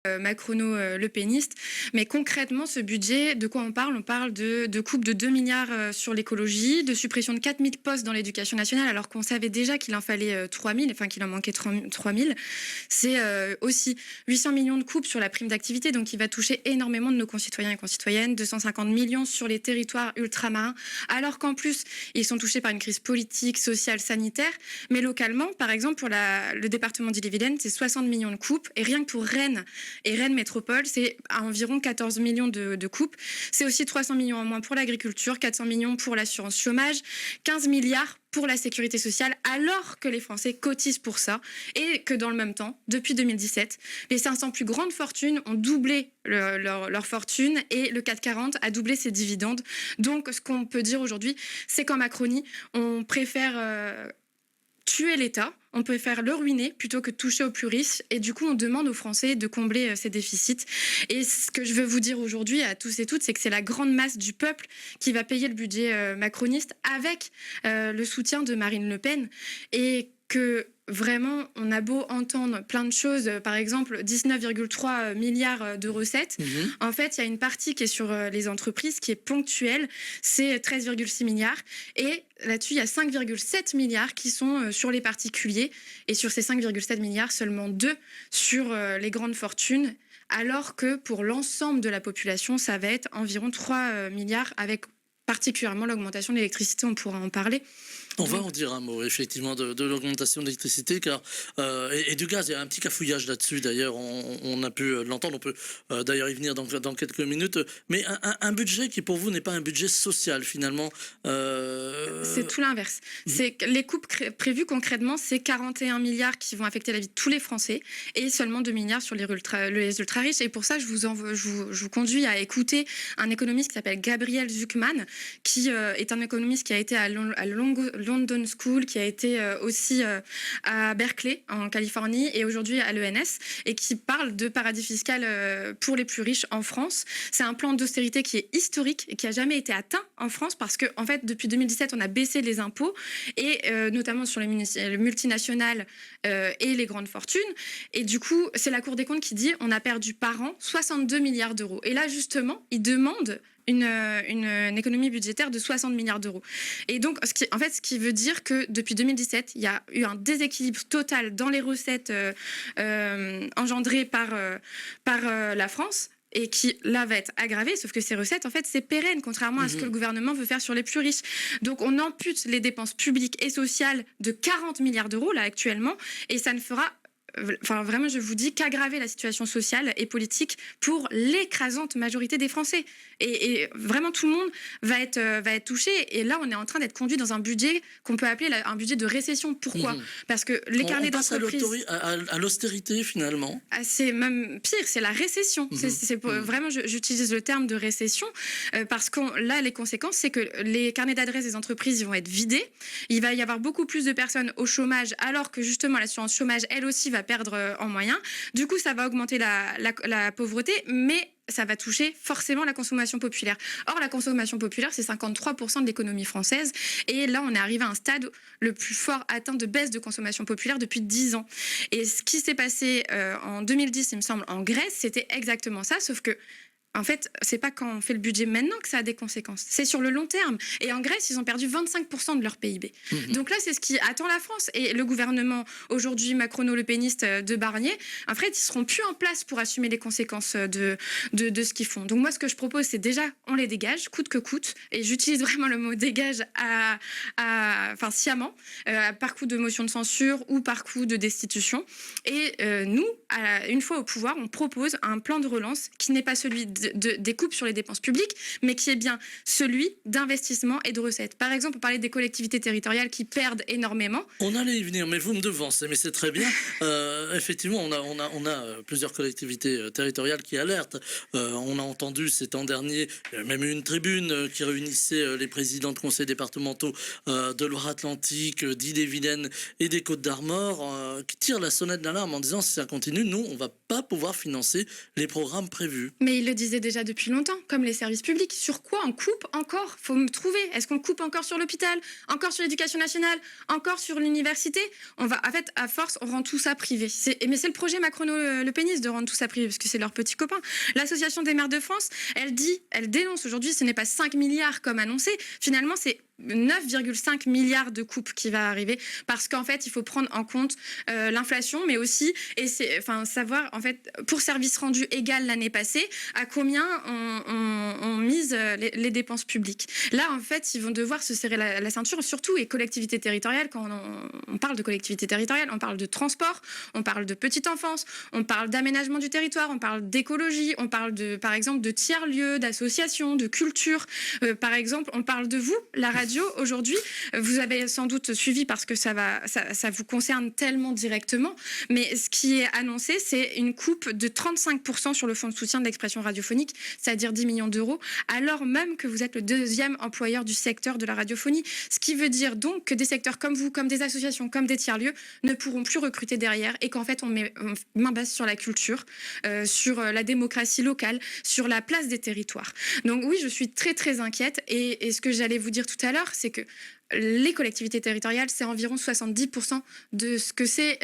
macrono-lepéniste. Mais concrètement, ce budget, de quoi on parle? On parle de coupes de 2 milliards sur l'écologie, de suppression de 4 000 postes dans l'éducation nationale, alors qu'on savait déjà qu'il en fallait 3 000, enfin qu'il en manquait 3 000. C'est aussi 800 millions de coupes sur la prime d'activité, donc qui va toucher énormément de nos concitoyens et concitoyennes, 250 millions sur les territoires ultramarins, alors qu'en plus, ils sont touchés par une crise politique, sociale, sanitaire. Mais localement, par exemple, pour le département d'Ille-et-Vilaine, c'est 60 millions de coupes, et rien que pour Rennes, et Rennes Métropole, c'est à environ 14 millions de coupes. C'est aussi 300 millions en moins pour l'agriculture, 400 millions pour l'assurance chômage, 15 milliards pour la sécurité sociale, alors que les Français cotisent pour ça, et que dans le même temps, depuis 2017, les 500 plus grandes fortunes ont doublé leur fortune, et le CAC 40 a doublé ses dividendes. Donc, ce qu'on peut dire aujourd'hui, c'est qu'en Macronie, on préfère tuer l'État, on peut faire le ruiner plutôt que de toucher aux plus riches, et du coup on demande aux Français de combler ces déficits. Et ce que je veux vous dire aujourd'hui à tous et toutes, c'est que c'est la grande masse du peuple qui va payer le budget macroniste avec le soutien de Marine Le Pen, et que vraiment, on a beau entendre plein de choses, par exemple 19,3 milliards de recettes. En fait, il y a une partie qui est sur les entreprises, qui est ponctuelle, c'est 13,6 milliards. Et là-dessus, il y a 5,7 milliards qui sont sur les particuliers. Et sur ces 5,7 milliards, seulement 2 sur les grandes fortunes. Alors que pour l'ensemble de la population, ça va être environ 3 milliards, avec particulièrement l'augmentation de l'électricité, on pourra en parler. On va en dire un mot, effectivement, de l'augmentation de l'électricité et du gaz. Il y a un petit cafouillage là-dessus, d'ailleurs, on a pu l'entendre, on peut d'ailleurs y venir dans quelques minutes. Mais un budget qui, pour vous, n'est pas un budget social, finalement. C'est tout l'inverse. C'est les coupes prévues concrètement, c'est 41 milliards qui vont affecter la vie de tous les Français, et seulement 2 milliards sur les ultra-riches. Et pour ça, je vous conduis à écouter un économiste qui s'appelle Gabriel Zucman, qui est un économiste qui a été à London School, qui a été aussi à Berkeley en Californie, et aujourd'hui à l'ENS, et qui parle de paradis fiscal pour les plus riches en France. C'est un plan d'austérité qui est historique et qui a jamais été atteint en France, parce que en fait depuis 2017 on a baissé les impôts, et notamment sur les multinationales et les grandes fortunes, et du coup c'est la Cour des comptes qui dit on a perdu par an 62 milliards d'euros, et là justement ils demandent une économie budgétaire de 60 milliards d'euros. Et donc, ce qui veut dire que depuis 2017, il y a eu un déséquilibre total dans les recettes engendrées par la France, et qui, là, va être aggravé, sauf que ces recettes, en fait, c'est pérenne, contrairement à ce que le gouvernement veut faire sur les plus riches. Donc, on ampute les dépenses publiques et sociales de 40 milliards d'euros, là, actuellement, et ça ne fera... Enfin, vraiment, je vous dis qu'aggraver la situation sociale et politique pour l'écrasante majorité des Français. Et vraiment, tout le monde va être touché. Et là, on est en train d'être conduit dans un budget qu'on peut appeler un budget de récession. Pourquoi ? Parce que les carnets d'entreprise... à l'austérité, finalement. C'est même pire, c'est la récession. Vraiment, j'utilise le terme de récession parce que là, les conséquences, c'est que les carnets d'adresses des entreprises vont être vidés. Il va y avoir beaucoup plus de personnes au chômage, alors que justement, l'assurance chômage, elle aussi, va perdre en moyens. Du coup, ça va augmenter la pauvreté, mais ça va toucher forcément la consommation populaire. Or, la consommation populaire, c'est 53% de l'économie française. Et là, on est arrivé à un stade le plus fort atteint de baisse de consommation populaire depuis 10 ans. Et ce qui s'est passé en 2010, il me semble, en Grèce, c'était exactement ça, sauf que en fait, c'est pas quand on fait le budget maintenant que ça a des conséquences. C'est sur le long terme. Et en Grèce, ils ont perdu 25% de leur PIB. Donc là, c'est ce qui attend la France. Et le gouvernement, aujourd'hui, macrono-lepéniste de Barnier, en fait, ils seront plus en place pour assumer les conséquences de ce qu'ils font. Donc moi, ce que je propose, c'est déjà, on les dégage, coûte que coûte. Et j'utilise vraiment le mot dégage sciemment, par coup de motion de censure ou par coup de destitution. Et nous, une fois au pouvoir, on propose un plan de relance qui n'est pas celui des coupes sur les dépenses publiques, mais qui est bien celui d'investissement et de recettes. Par exemple, on parlait des collectivités territoriales qui perdent énormément. On allait y venir, mais vous me devancez, mais c'est très bien. Effectivement, on a plusieurs collectivités territoriales qui alertent. On a entendu ces temps derniers, même une tribune qui réunissait les présidents de conseils départementaux de Loire-Atlantique, d'Ille-et-Vilaine et des Côtes-d'Armor, qui tirent la sonnette d'alarme en disant si ça continue, nous, on ne va pas pouvoir financer les programmes prévus. Mais ils le disent disait déjà depuis longtemps, comme les services publics. Sur quoi on coupe encore? Faut me trouver. Est-ce qu'on coupe encore sur l'hôpital, encore sur l'éducation nationale, encore sur l'université? On va, en fait, à force, on rend tout ça privé. Mais c'est le projet Macron-Le Pénis de rendre tout ça privé, parce que c'est leur petit copain. L'Association des maires de France, elle dénonce aujourd'hui, ce n'est pas 5 milliards comme annoncé. Finalement, c'est 9,5 milliards de coupes qui va arriver, parce qu'en fait il faut prendre en compte l'inflation, mais aussi savoir en fait pour service rendu égal l'année passée à combien on mise les dépenses publiques. Là en fait ils vont devoir se serrer la ceinture, surtout les collectivités territoriales. Quand on parle de collectivités territoriales, on parle de transport, on parle de petite enfance, on parle d'aménagement du territoire, on parle d'écologie, on parle par exemple de tiers-lieux, d'associations, de culture. Par exemple, on parle de vous, la radio. Aujourd'hui, vous avez sans doute suivi parce que ça vous concerne tellement directement, mais ce qui est annoncé, c'est une coupe de 35% sur le fonds de soutien de l'expression radiophonique, c'est-à-dire 10 millions d'euros, alors même que vous êtes le deuxième employeur du secteur de la radiophonie. Ce qui veut dire donc que des secteurs comme vous, comme des associations, comme des tiers-lieux, ne pourront plus recruter derrière, et qu'en fait, on met main basse sur la culture, sur la démocratie locale, sur la place des territoires. Donc oui, je suis très très inquiète, et ce que j'allais vous dire tout à l'heure, c'est que les collectivités territoriales, c'est environ 70% de ce que c'est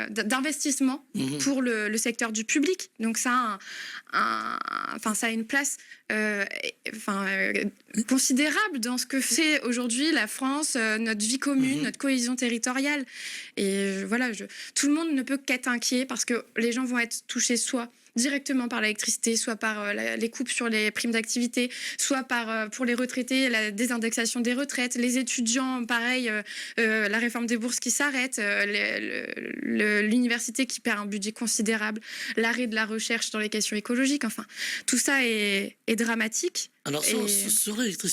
d'investissement pour le secteur du public. Donc ça a une place considérable dans ce que fait aujourd'hui la France, notre vie commune, notre cohésion territoriale. Et voilà, tout le monde ne peut qu'être inquiet, parce que les gens vont être touchés soit directement par l'électricité, soit par les coupes sur les primes d'activité, soit pour les retraités, la désindexation des retraites, les étudiants, pareil, la réforme des bourses qui s'arrête, l'université qui perd un budget considérable, l'arrêt de la recherche dans les questions écologiques. Enfin, tout ça est dramatique. Alors sur l'électricité,